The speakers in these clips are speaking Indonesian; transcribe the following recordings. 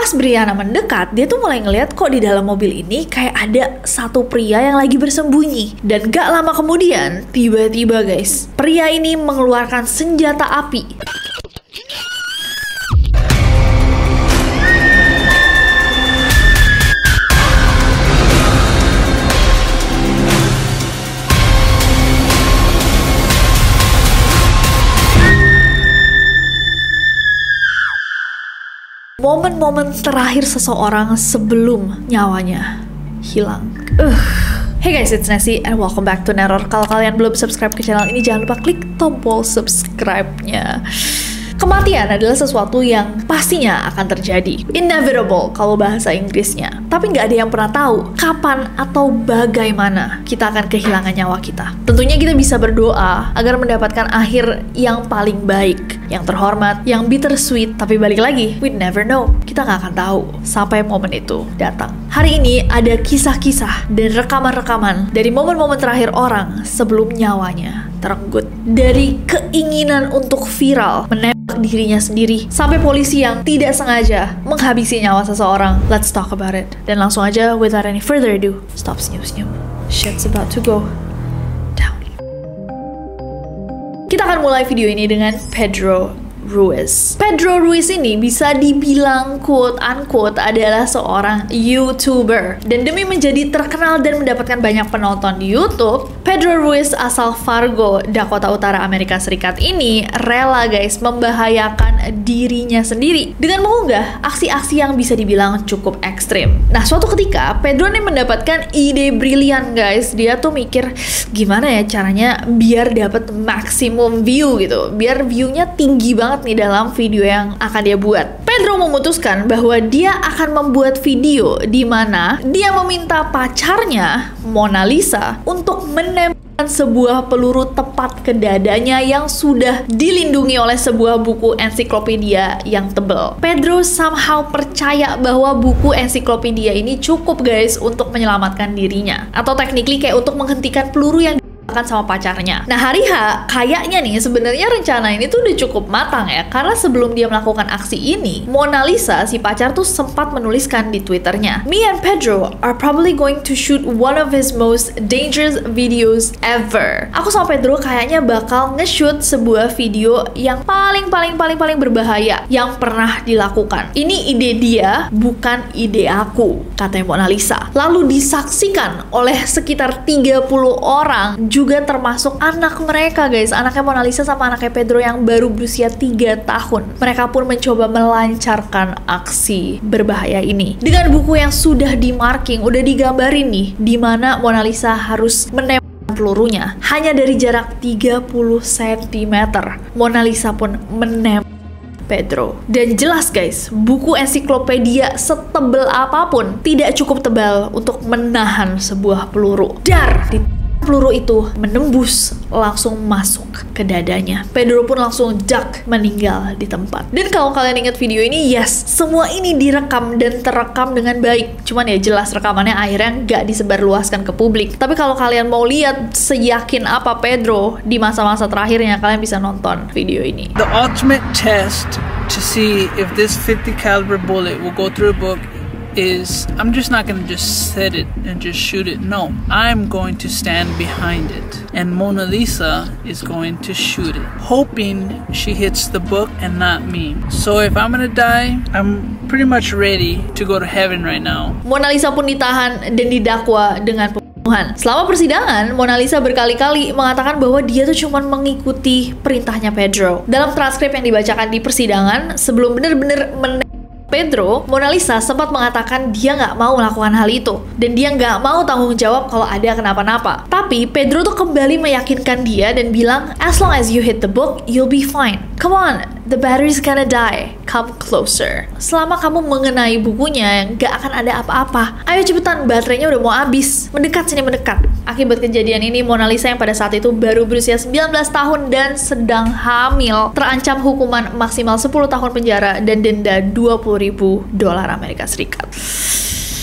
Pas Brianna mendekat, dia tuh mulai ngeliat kok di dalam mobil ini kayak ada satu pria yang lagi bersembunyi. Dan gak lama kemudian, tiba-tiba guys, pria ini mengeluarkan senjata api. Momen-momen terakhir seseorang sebelum nyawanya hilang. Hey guys, it's Nessie and welcome back to Neror. Kalau kalian belum subscribe ke channel ini, jangan lupa klik tombol subscribe-nya. Kematian adalah sesuatu yang pastinya akan terjadi. Inevitable kalau bahasa Inggrisnya. Tapi nggak ada yang pernah tahu kapan atau bagaimana kita akan kehilangan nyawa kita. Tentunya kita bisa berdoa agar mendapatkan akhir yang paling baik, yang terhormat, yang bittersweet. Tapi balik lagi, we never know. Kita nggak akan tahu sampai momen itu datang. Hari ini ada kisah-kisah dan rekaman-rekaman dari momen-momen terakhir orang sebelum nyawanya terenggut. Dari keinginan untuk viral, menembak dirinya sendiri, sampai polisi yang tidak sengaja menghabisi nyawa seseorang. Let's talk about it. Dan langsung aja, without any further ado, stop senyum-senyum. Shit's about to go down. Kita akan mulai video ini dengan Pedro Ruiz. Pedro Ruiz ini bisa dibilang quote-unquote adalah seorang YouTuber. Dan demi menjadi terkenal dan mendapatkan banyak penonton di YouTube, Pedro Ruiz asal Fargo, Dakota Utara, Amerika Serikat ini rela guys membahayakan dirinya sendiri dengan mengunggah aksi-aksi yang bisa dibilang cukup ekstrim. Nah, suatu ketika Pedro ini mendapatkan ide brilian guys. Dia tuh mikir gimana ya caranya biar dapat maksimum view gitu, biar view-nya tinggi banget nih dalam video yang akan dia buat. Pedro memutuskan bahwa dia akan membuat video di mana dia meminta pacarnya, Mona Lisa, untuk menembakkan sebuah peluru tepat ke dadanya yang sudah dilindungi oleh sebuah buku ensiklopedia yang tebal. Pedro somehow percaya bahwa buku ensiklopedia ini cukup guys untuk menyelamatkan dirinya, atau technically kayak untuk menghentikan peluru yang akan sama pacarnya. Nah, hari H, kayaknya nih sebenarnya rencana ini tuh udah cukup matang ya, karena sebelum dia melakukan aksi ini, Mona Lisa, si pacar tuh sempat menuliskan di Twitternya, "Me and Pedro are probably going to shoot one of his most dangerous videos ever." Aku sama Pedro kayaknya bakal nge-shoot sebuah video yang paling berbahaya yang pernah dilakukan. Ini ide dia, bukan ide aku, katanya Mona Lisa. Lalu disaksikan oleh sekitar 30 orang, juga termasuk anak mereka guys, anaknya Mona Lisa sama anaknya Pedro yang baru berusia 3 tahun. Mereka pun mencoba melancarkan aksi berbahaya ini dengan buku yang sudah di-marking, udah digambarin nih di mana Mona Lisa harus menembakkan pelurunya hanya dari jarak 30 cm. Mona Lisa pun menembak Pedro. Dan jelas guys, buku ensiklopedia setebal apapun tidak cukup tebal untuk menahan sebuah peluru. Peluru itu menembus langsung masuk ke dadanya. Pedro pun langsung meninggal di tempat. Dan kalau kalian ingat video ini, yes, semua ini direkam dan terekam dengan baik. Cuman ya jelas rekamannya akhirnya nggak disebarluaskan ke publik. Tapi kalau kalian mau lihat seyakin apa Pedro di masa-masa terakhirnya, kalian bisa nonton video ini. The ultimate test to see if this 50 caliber bullet will go through a book is I'm just not gonna just set it and just shoot it. No, I'm going to stand behind it, and Mona Lisa is going to shoot it, hoping she hits the book and not me. So if I'm gonna die, I'm pretty much ready to go to heaven right now. Mona Lisa pun ditahan dan didakwa dengan pembunuhan. Selama persidangan, Mona Lisa berkali-kali mengatakan bahwa dia tuh cuma mengikuti perintahnya Pedro. Dalam transkrip yang dibacakan di persidangan, sebelum benar-benar Pedro, Mona Lisa sempat mengatakan dia nggak mau melakukan hal itu dan dia nggak mau tanggung jawab kalau ada kenapa-napa. Tapi Pedro tuh kembali meyakinkan dia dan bilang, "As long as you hit the book, you'll be fine. Come on, the battery's gonna die. Come closer." Selama kamu mengenai bukunya, nggak akan ada apa-apa. Ayo cepetan, baterainya udah mau habis. Mendekat sini, mendekat. Akibat kejadian ini, Mona Lisa yang pada saat itu baru berusia 19 tahun dan sedang hamil, terancam hukuman maksimal 10 tahun penjara dan denda $20.000 Amerika Serikat.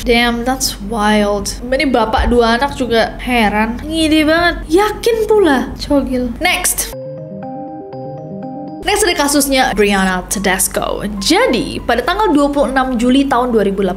Damn, that's wild. Ini bapak 2 anak juga heran. Ngide banget. Yakin pula. Cogil. Next Next ada kasusnya Brianna Tedesco. Jadi, pada tanggal 26 Juli tahun 2018,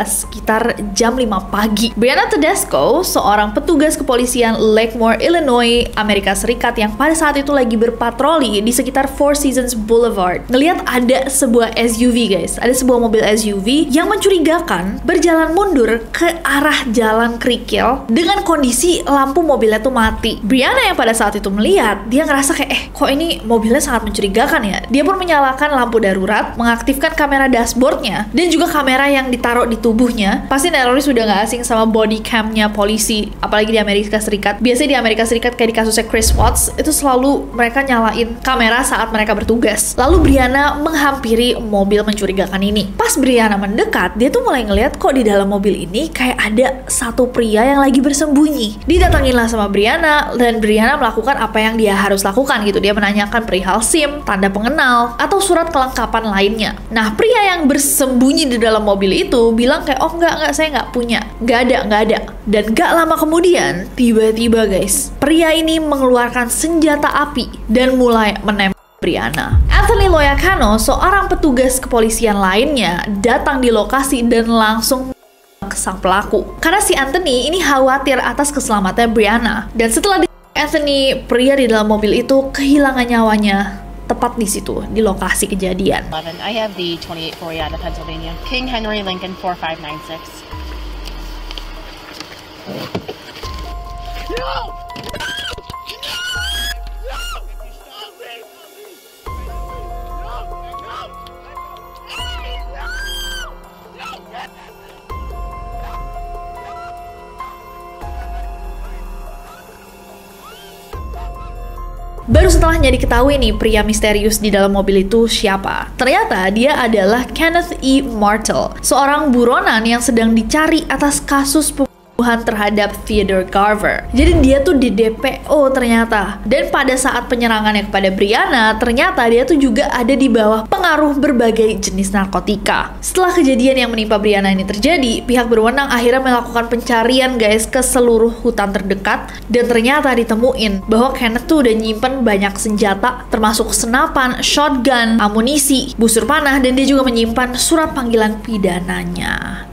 sekitar jam 5 pagi, Brianna Tedesco, seorang petugas kepolisian Lakemore, Illinois, Amerika Serikat yang pada saat itu lagi berpatroli di sekitar Four Seasons Boulevard, ngelihat ada sebuah SUV, guys. Ada sebuah mobil SUV yang mencurigakan berjalan mundur ke arah jalan kerikil dengan kondisi lampu mobilnya tuh mati. Brianna yang pada saat itu melihat, dia ngerasa kayak, kok ini mobilnya sangat mencurigakan ya. Dia pun menyalakan lampu darurat, mengaktifkan kamera dashboardnya, dan juga kamera yang ditaruh di tubuhnya. Pasti teroris sudah nggak asing sama body camnya polisi, apalagi di Amerika Serikat. Biasanya di Amerika Serikat kayak di kasusnya Chris Watts, itu selalu mereka nyalain kamera saat mereka bertugas. Lalu Brianna menghampiri mobil mencurigakan ini. Pas Brianna mendekat, dia tuh mulai ngeliat kok di dalam mobil ini kayak ada satu pria yang lagi bersembunyi. Didatanginlah sama Brianna, dan Brianna melakukan apa yang dia harus lakukan gitu. Dia menanyakan perihal SIM, tanda pengenal, atau surat kelengkapan lainnya. Nah, pria yang bersembunyi di dalam mobil itu bilang kayak, oh enggak, saya nggak punya. Nggak ada. Dan gak lama kemudian, tiba-tiba guys, pria ini mengeluarkan senjata api dan mulai menembak Brianna. Anthony Loiacano, seorang petugas kepolisian lainnya, datang di lokasi dan langsung ke sang pelaku. Karena si Anthony ini khawatir atas keselamatan Brianna. Dan setelah Anthony, pria di dalam mobil itu kehilangan nyawanya tepat di situ, di lokasi kejadian. I have the 28 Florida, Pennsylvania. King Henry Lincoln 4596. No! Baru setelahnya diketahui nih pria misterius di dalam mobil itu siapa. Ternyata dia adalah Kenneth E. Martel, seorang buronan yang sedang dicari atas kasus pembunuhan terhadap Theodore Garver. Jadi dia tuh di DPO ternyata. Dan pada saat penyerangannya kepada Brianna, ternyata dia tuh juga ada di bawah pengaruh berbagai jenis narkotika. Setelah kejadian yang menimpa Brianna ini terjadi, pihak berwenang akhirnya melakukan pencarian guys ke seluruh hutan terdekat, dan ternyata ditemuin bahwa Kenneth tuh udah nyimpen banyak senjata, termasuk senapan, shotgun, amunisi, busur panah, dan dia juga menyimpan surat panggilan pidananya.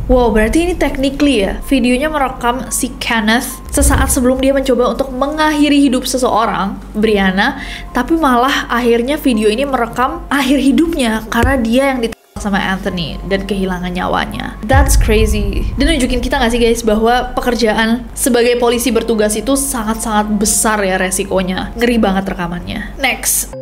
Wow, berarti ini technically ya, videonya merekam si Kenneth sesaat sebelum dia mencoba untuk mengakhiri hidup seseorang, Brianna, tapi malah akhirnya video ini merekam akhir hidupnya karena dia yang ditembak sama Anthony dan kehilangan nyawanya. That's crazy. Dan nunjukin kita nggak sih guys bahwa pekerjaan sebagai polisi bertugas itu sangat-sangat besar ya resikonya. Ngeri banget rekamannya. Next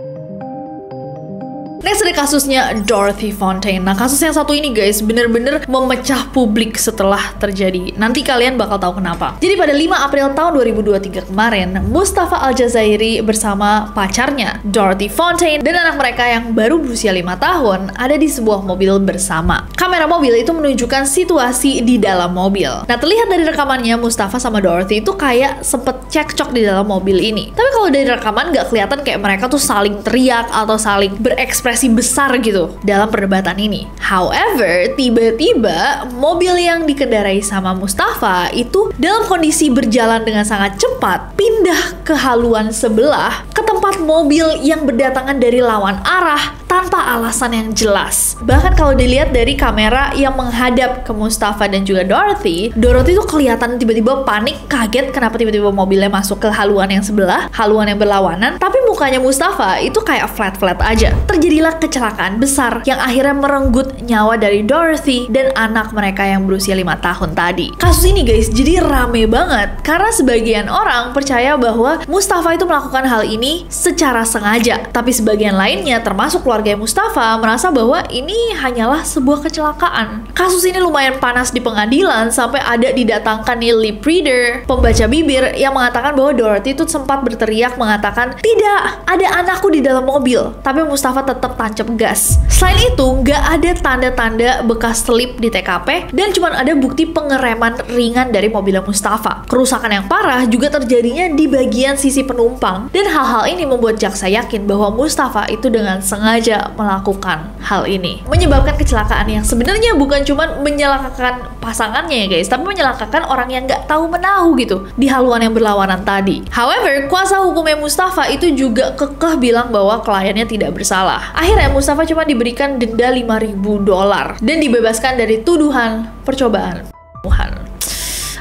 ada kasusnya Dorothy Fontaine. Nah, kasus yang satu ini guys bener-bener memecah publik setelah terjadi. Nanti kalian bakal tahu kenapa. Jadi pada 5 April tahun 2023 kemarin, Mustafa Al-Jazairi bersama pacarnya Dorothy Fontaine dan anak mereka yang baru berusia 5 tahun ada di sebuah mobil bersama. Kamera mobil itu menunjukkan situasi di dalam mobil. Nah, terlihat dari rekamannya Mustafa sama Dorothy itu kayak sempet cekcok di dalam mobil ini. Tapi kalau dari rekaman nggak kelihatan kayak mereka tuh saling teriak atau saling berekspresi besar gitu dalam perdebatan ini. However, tiba-tiba mobil yang dikendarai sama Mustafa itu dalam kondisi berjalan dengan sangat cepat pindah ke haluan sebelah ke tempat mobil yang berdatangan dari lawan arah tanpa alasan yang jelas. Bahkan kalau dilihat dari kamera yang menghadap ke Mustafa dan juga Dorothy tuh kelihatan tiba-tiba panik, kaget kenapa tiba-tiba mobilnya masuk ke haluan yang sebelah, haluan yang berlawanan, tapi mukanya Mustafa itu kayak flat-flat aja. Terjadilah kecelakaan besar yang akhirnya merenggut nyawa dari Dorothy dan anak mereka yang berusia 5 tahun tadi. Kasus ini guys jadi rame banget karena sebagian orang percaya bahwa Mustafa itu melakukan hal ini secara sengaja, tapi sebagian lainnya termasuk keluarga Mustafa merasa bahwa ini hanyalah sebuah kecelakaan. Kasus ini lumayan panas di pengadilan sampai ada didatangkan nih lip reader, pembaca bibir yang mengatakan bahwa Dorothy itu sempat berteriak mengatakan, "Tidak, ada anakku di dalam mobil." Tapi Mustafa tetap tancap gas. Selain itu, nggak ada tanda-tanda bekas selip di TKP dan cuma ada bukti pengereman ringan dari mobilnya Mustafa. Kerusakan yang parah juga terjadinya di bagian sisi penumpang dan hal-hal ini ini membuat jaksa yakin bahwa Mustafa itu dengan sengaja melakukan hal ini, menyebabkan kecelakaan yang sebenarnya bukan cuma menyelakakan pasangannya ya guys, tapi menyelakakan orang yang nggak tahu menahu gitu di haluan yang berlawanan tadi. However, kuasa hukumnya Mustafa itu juga kekeh bilang bahwa kliennya tidak bersalah. Akhirnya Mustafa cuma diberikan denda $5.000 dan dibebaskan dari tuduhan percobaan pembunuhan.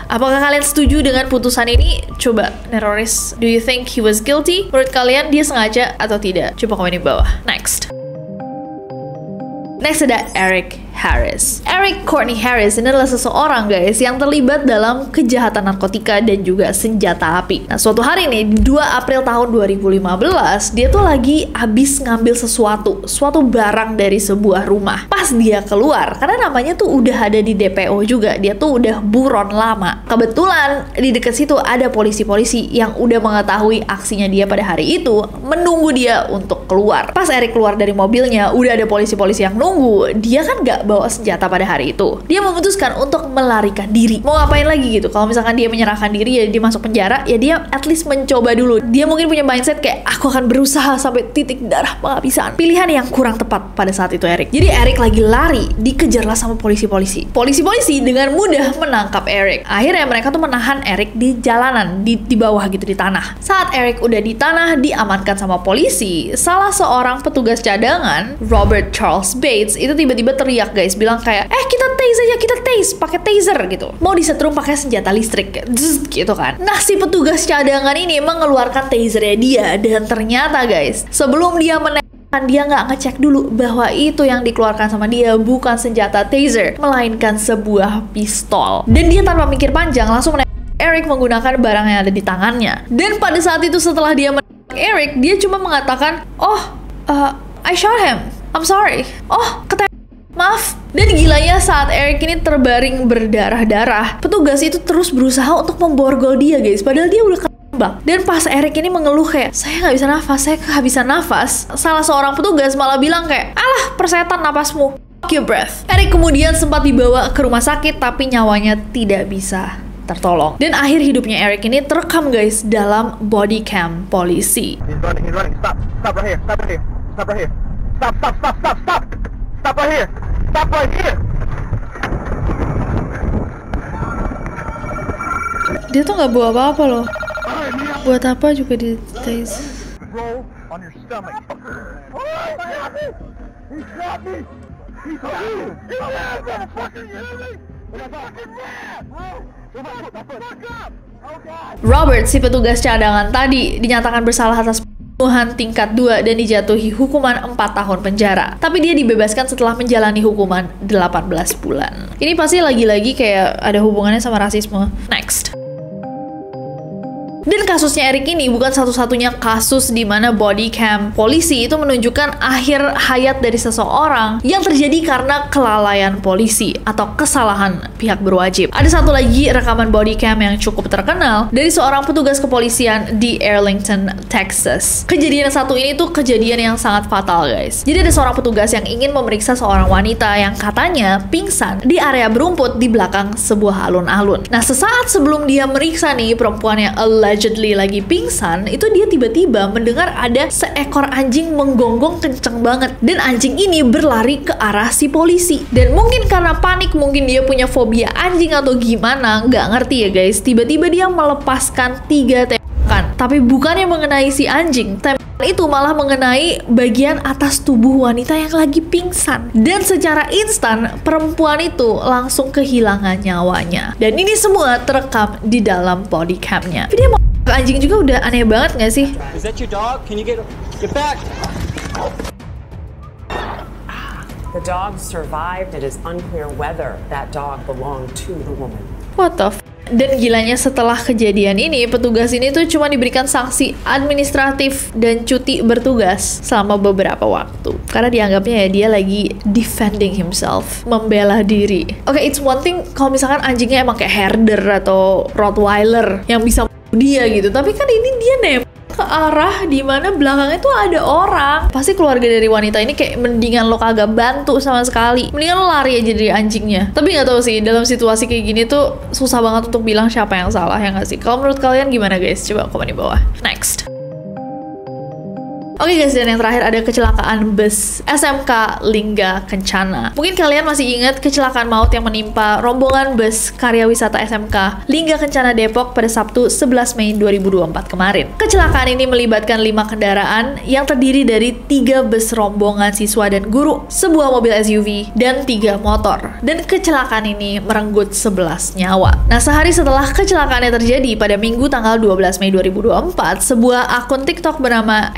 Apakah kalian setuju dengan putusan ini? Coba Neroris, do you think he was guilty? Menurut kalian dia sengaja atau tidak? Coba komen di bawah. Next ada Eric Harris. Eric Courtney Harris ini adalah seseorang guys yang terlibat dalam kejahatan narkotika dan juga senjata api. Nah, suatu hari nih, 2 April tahun 2015, dia tuh lagi habis ngambil suatu barang dari sebuah rumah. Pas dia keluar, karena namanya tuh udah ada di DPO juga, dia tuh udah buron lama. Kebetulan di dekat situ ada polisi-polisi yang udah mengetahui aksinya dia pada hari itu, menunggu dia untuk keluar. Pas Eric keluar dari mobilnya, udah ada polisi-polisi yang nunggu. Dia kan gak bawa senjata pada hari itu. Dia memutuskan untuk melarikan diri. Mau ngapain lagi gitu? Kalau misalkan dia menyerahkan diri ya dia masuk penjara, ya dia at least mencoba dulu. Dia mungkin punya mindset kayak aku akan berusaha sampai titik darah penghabisan. Pilihan yang kurang tepat pada saat itu Eric. Jadi Eric lagi lari, dikejarlah sama polisi-polisi. Polisi-polisi dengan mudah menangkap Eric. Akhirnya mereka tuh menahan Eric di jalanan, di bawah gitu di tanah. Saat Eric udah di tanah diamankan sama polisi, salah seorang petugas cadangan, Robert Charles Bates, itu tiba-tiba teriak guys, bilang kayak kita tase aja, kita tase pakai taser gitu, mau disetrum pakai senjata listrik gitu kan. Nah, si petugas cadangan ini mengeluarkan tasernya dia, dan ternyata guys, sebelum dia menembakkan, dia nggak ngecek dulu bahwa itu yang dikeluarkan sama dia bukan senjata taser, melainkan sebuah pistol. Dan dia tanpa mikir panjang langsung menembak Eric menggunakan barang yang ada di tangannya. Dan pada saat itu setelah dia menembak Eric, dia cuma mengatakan, I shot him, I'm sorry. Maaf. Dan gilanya saat Eric ini terbaring berdarah-darah, petugas itu terus berusaha untuk memborgol dia guys, padahal dia udah ketembak. Dan pas Eric ini mengeluh kayak, saya nggak bisa nafas, saya kehabisan nafas, salah seorang petugas malah bilang kayak, alah persetan napasmu, fuck your breath. Eric kemudian sempat dibawa ke rumah sakit, tapi nyawanya tidak bisa tertolong. Dan akhir hidupnya Eric ini terekam guys dalam body cam polisi. He's running. Stop right here. Stop right here. Stop right here. Stop. Stop right here. Stop right here. Dia tuh nggak bawa apa-apa loh. Buat apa juga di tase. Roll on your stomach. He shot me. Robert, si petugas cadangan tadi, dinyatakan bersalah atas pembunuhan tingkat 2 dan dijatuhi hukuman 4 tahun penjara. Tapi dia dibebaskan setelah menjalani hukuman 18 bulan. Ini pasti lagi-lagi kayak ada hubungannya sama rasisme. Next. Dan kasusnya Eric ini bukan satu-satunya kasus di mana body cam polisi itu menunjukkan akhir hayat dari seseorang yang terjadi karena kelalaian polisi atau kesalahan pihak berwajib. Ada satu lagi rekaman body cam yang cukup terkenal dari seorang petugas kepolisian di Arlington, Texas. Kejadian satu ini tuh kejadian yang sangat fatal guys. Jadi ada seorang petugas yang ingin memeriksa seorang wanita yang katanya pingsan di area berumput di belakang sebuah alun-alun. Nah, sesaat sebelum dia meriksa nih perempuan yang allegedly lagi pingsan, itu dia tiba-tiba mendengar ada seekor anjing menggonggong kenceng banget, dan anjing ini berlari ke arah si polisi. Dan mungkin karena panik, mungkin dia punya fobia anjing atau gimana, nggak ngerti ya guys, tiba-tiba dia melepaskan 3 tembakan, tapi bukannya mengenai si anjing. Tembakan itu malah mengenai bagian atas tubuh wanita yang lagi pingsan, dan secara instan perempuan itu langsung kehilangan nyawanya. Dan ini semua terekam di dalam body cam-nya. Dia mau anjing juga udah aneh banget nggak sih? Is that your dog? Can you get back? The dog survived. It is unclear whether that dog belonged to the woman. What the f? Dan gilanya setelah kejadian ini, petugas ini tuh cuma diberikan sanksi administratif dan cuti bertugas selama beberapa waktu. Karena dianggapnya ya dia lagi defending himself, membela diri. Oke, it's one thing kalau misalkan anjingnya emang kayak herder atau rottweiler yang bisa dia gitu, tapi kan ini dia nempel ke arah dimana belakangnya tuh ada orang. Pasti keluarga dari wanita ini kayak mendingan lo kagak bantu sama sekali, mendingan lo lari aja dari anjingnya. Tapi nggak tahu sih, dalam situasi kayak gini tuh susah banget untuk bilang siapa yang salah, ya nggak sih? Kalau menurut kalian gimana guys? Coba komen di bawah. Next. Oke guys, dan yang terakhir ada kecelakaan bus SMK Lingga Kencana. Mungkin kalian masih ingat kecelakaan maut yang menimpa rombongan bus karya wisata SMK Lingga Kencana Depok pada Sabtu 11 Mei 2024 kemarin. Kecelakaan ini melibatkan 5 kendaraan yang terdiri dari 3 bus rombongan siswa dan guru, sebuah mobil SUV, dan 3 motor. Dan kecelakaan ini merenggut 11 nyawa. Nah, sehari setelah kecelakaannya terjadi pada Minggu tanggal 12 Mei 2024, sebuah akun TikTok bernama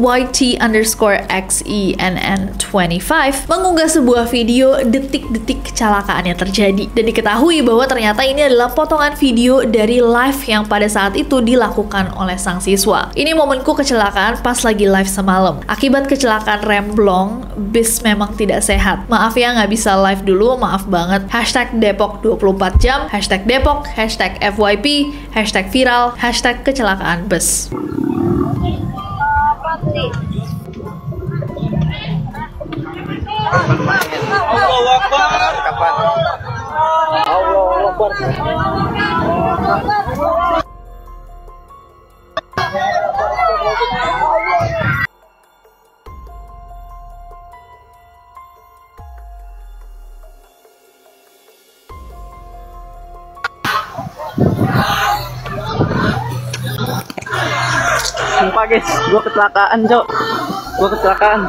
@YT_XENN25 mengunggah sebuah video detik-detik kecelakaan yang terjadi. Dan diketahui bahwa ternyata ini adalah potongan video dari live yang pada saat itu dilakukan oleh sang siswa. Ini momenku kecelakaan pas lagi live semalam. Akibat kecelakaan remblong, bis memang tidak sehat. Maaf ya nggak bisa live dulu, maaf banget. #Depok 24 jam, #Depok, #FYP, #viral, #kecelakaan bus. Allahu Akbar. Allahu Akbar. Sumpah guys, gua kecelakaan, Cok. Gua kecelakaan.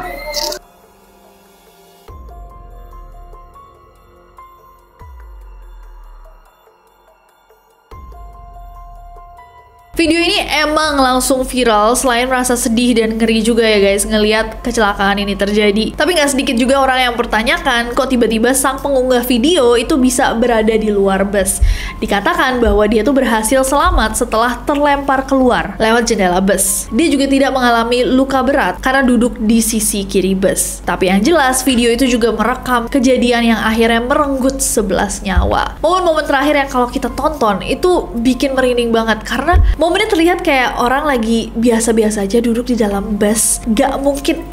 Video ini emang langsung viral, selain merasa sedih dan ngeri juga ya guys ngelihat kecelakaan ini terjadi. Tapi nggak sedikit juga orang yang mempertanyakan kok tiba-tiba sang pengunggah video itu bisa berada di luar bus. Dikatakan bahwa dia tuh berhasil selamat setelah terlempar keluar lewat jendela bus. Dia juga tidak mengalami luka berat karena duduk di sisi kiri bus. Tapi yang jelas video itu juga merekam kejadian yang akhirnya merenggut 11 nyawa. Momen-momen terakhir yang kalau kita tonton itu bikin merinding banget karena momennya terlihat kayak orang lagi biasa-biasa aja duduk di dalam bus. Gak mungkin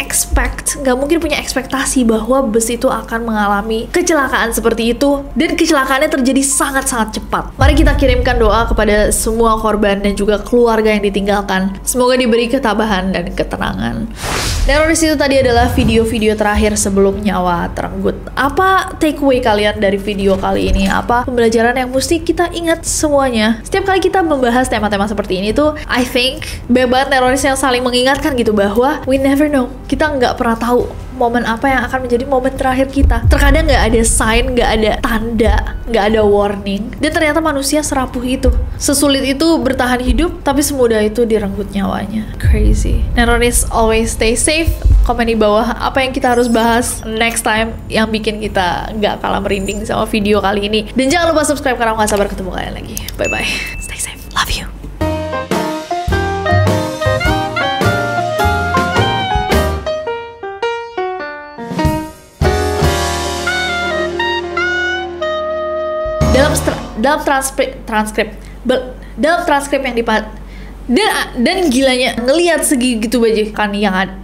punya ekspektasi bahwa bus itu akan mengalami kecelakaan seperti itu. Dan kecelakaannya terjadi sangat-sangat cepat. Mari kita kirimkan doa kepada semua korban dan juga keluarga yang ditinggalkan. Semoga diberi ketabahan dan ketenangan. Neronis itu tadi adalah video-video terakhir sebelum nyawa terenggut. Apa takeaway kalian dari video kali ini? Apa pembelajaran yang mesti kita ingat semuanya? Setiap kali kita membahas tema-tema seperti ini tuh, I think banyak Neronis yang saling mengingatkan gitu bahwa we never know. Kita nggak pernah tahu momen apa yang akan menjadi momen terakhir kita. Terkadang nggak ada sign, nggak ada tanda, nggak ada warning. Dan ternyata manusia serapuh itu. Sesulit itu bertahan hidup, tapi semudah itu direnggut nyawanya. Crazy. Neronis always stay safe. Komen di bawah apa yang kita harus bahas next time yang bikin kita nggak kalah merinding sama video kali ini. Dan jangan lupa subscribe karena aku nggak sabar ketemu kalian lagi. Bye-bye. Stay safe. Love you. Dalam transkrip yang dan gilanya ngelihat segitu banyak kan yang ada